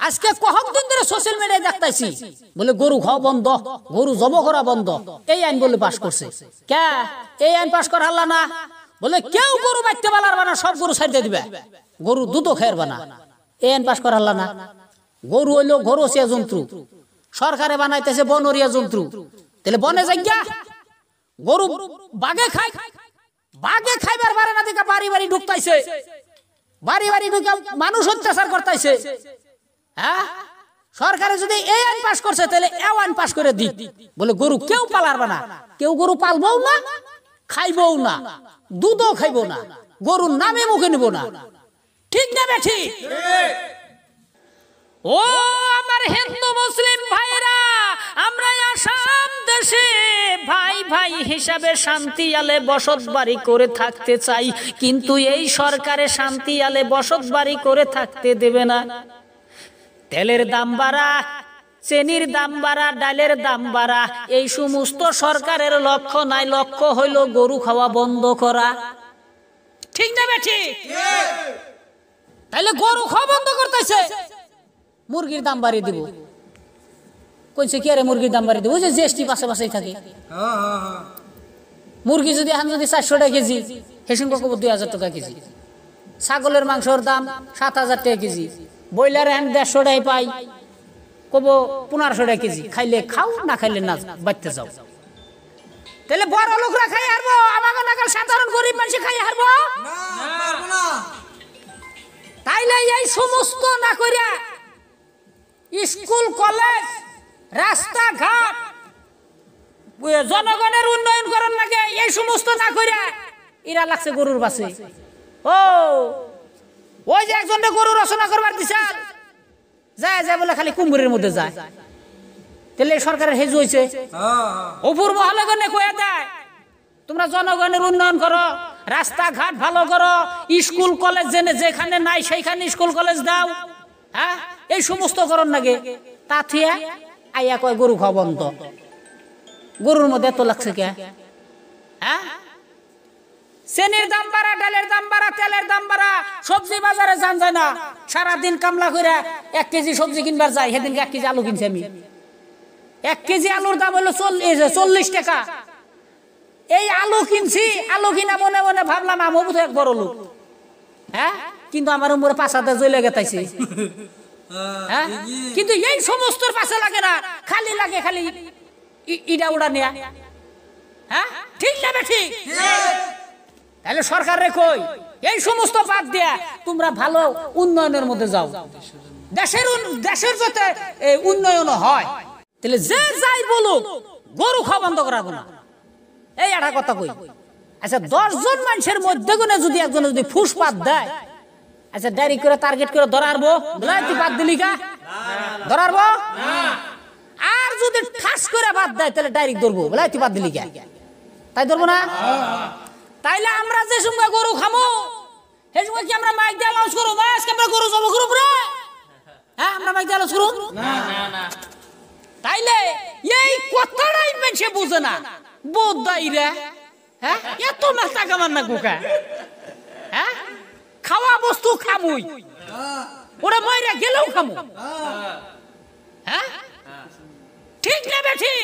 আজকে কয়েকদিন ধরে সোশ্যাল মিডিয়ায় দেখতেছি বলে গরু খাওয়া বন্ধ, গরু জব করা বন্ধ, এই আইন বলে পাশ করছে। কে এই আইন পাশ করা হল না? বলে কেউ গরু বাঁচতে পারবে না, সব গরু ছাড়িয়ে দিবে, গরু দুধও খাইবে না। এই আইন পাশ করা হল না। গরু হইলো ঘরোসিয়া জন্তু, সরকারে বানাইতেছে বনরিয়া জন্তু। তাহলে বনে যাইয়া গরু বাঘে খায়, বাঘে খাইবার পারে না দেখা বাড়ি বাড়ি ঢুকতাইছে, বাড়ি বাড়ি ঢুকে মানুষ অত্যাচার করতেছে। হ্যাঁ, সরকারে যদি এই আইন পাশ করছে তাহলে এই আইন পাশ করে দিক, বলে গরু কেউ পালারবে না, কেউ গরু পালবও না, খাইবও না, দুধও খাইব না, গরুর নামে মুখে নিব না। ঠিক না বেঠি? ও আমার হিন্দু মুসলিম ভাইরা, আমরা আসাম দেশে ভাই ভাই হিসাবে শান্তি আলে বসত বাড়ি করে থাকতে চাই, কিন্তু এই সরকারে শান্তি আলে বসত বাড়ি করে থাকতে দেবে না। তেলের দাম বাড়া, চেনির দাম বাড়া, ডালের দাম বাড়া, এই সমস্ত সরকারের লক্ষ্য নাই, লক্ষ্য হইল গরু খাওয়া বন্ধ করা। ঠিক না বেঠি? তাইলে গরু খাওয়া বন্ধ করতেছে, মুরগির দাম বাড়িয়ে দিব। কইছে কি আরে মুরগির দাম বাড়িয়ে দিব, ওই যে জিএসটি পাশে পাশেই থাকে। মুরগি যদি এখন যদি 400 টাকা কেজি, হেসুন কব 2000 টাকা কেজি। ছাগলের মাংসের দাম 7000 টাকা কেজি, ব্রয়লার এখন 150 টাকা পাই, কব 1500 টাকা কেজি। খাইলে খাও, না খাইলে না, বাড়তে যাও। তাহলে বড় লোকরা খাই হারবো, আমাকে নাগাল সাধারণ গরিব মানুষ খাই হারবো না। তাইলে এই সমস্ত না কইরা স্কুল কলেজ রাস্তাঘাট জনগণের উন্নয়ন করার লাগে, এই সমস্ত না কইরা এরা লাগছে গরুর বাসে। ও ওই যে একজনে গরু রচনা করবার দিছে, যায় যায় বলে খালি কুম্ভুরের মধ্যে যায়। তাহলে সরকারের হেজু হয়েছে, অপুর মহালগনে কয়ে দেয় তোমরা জনগণের উন্নয়ন করো, রাস্তাঘাট ভালো করো, স্কুল কলেজ যেখানে নাই সেইখানে স্কুল কলেজ দাও। হ্যাঁ, এই সমস্ত করণ লাগে। তা থিয়া আইয়া কয় গরু খাওয়া বন্ধ। গরুর মধ্যে এত লাগছে কে? হ্যাঁ, চেনির দাম বাড়া, ডালের দাম বাড়া, তেলের দাম বাড়া, সবজি বাজারে যান যায় না। সারাদিন কামলা করে 1 কেজি সবজি কিনবার যাই, সেদিনকে 1 কেজি আলু কিনছি আমি। 1 কেজি আলুর দাম হলো 40 টাকা। এই আলু কিনছি, আলু কিনা মনে মনে ভাবলাম আমি তো এক বড় লোক। হ্যাঁ, কিন্তু আমার উপরে 5000 জ্বলে গেতাইছে। হ্যাঁ, কিন্তু এই সমস্ত পাশে লাগে না, খালি লাগে খালি ইডা উড়া নেয়া। হ্যাঁ, ঠিক না বেঠি? তাহলে সরকারে কই এই সমস্ত বাদ দিয়া তোমরা ভালো উন্নয়নের মধ্যে যাও, দেশের যাতে উন্নয়ন হয়। তাহলে যে যাই বলুক গরু খাওয়া বন্ধ করাবো না, এই একটা কথা কই। আচ্ছা 10 জন মানুষের মধ্যে গুনে যদি একজন যদি ফুসপাত দেয়, আচ্ছা ডাইরেক্ট করে টার্গেট করে ধরারবো, বলে তুই বাদ দিলি কা? ধরারবো। আর যদি ঠাস করে বাদ দেয় তাহলে ডাইরেক্ট ধরবো, বলে তুই বাদ দিলি কা? তাই ধরবো না? তাইলে আমরা যে সময় গরু খামো সেই সময় কি আমরা মাইক দিয়ে লঞ্চ করবো, আজকে আমরা গরু জব করবো? হ্যাঁ, আমরা মাইক দিয়ে লঞ্চ করবো না। তাইলে এই কথাটাই মেছে বুঝে না, বোধাই রে। হ্যাঁ, এত মাথা কামান না কুকা। হ্যাঁ, খাওয়া বস্তু খামুই, ওরা মইরা গেলেও খামু। হ্যাঁ, ঠিক না বেঠি?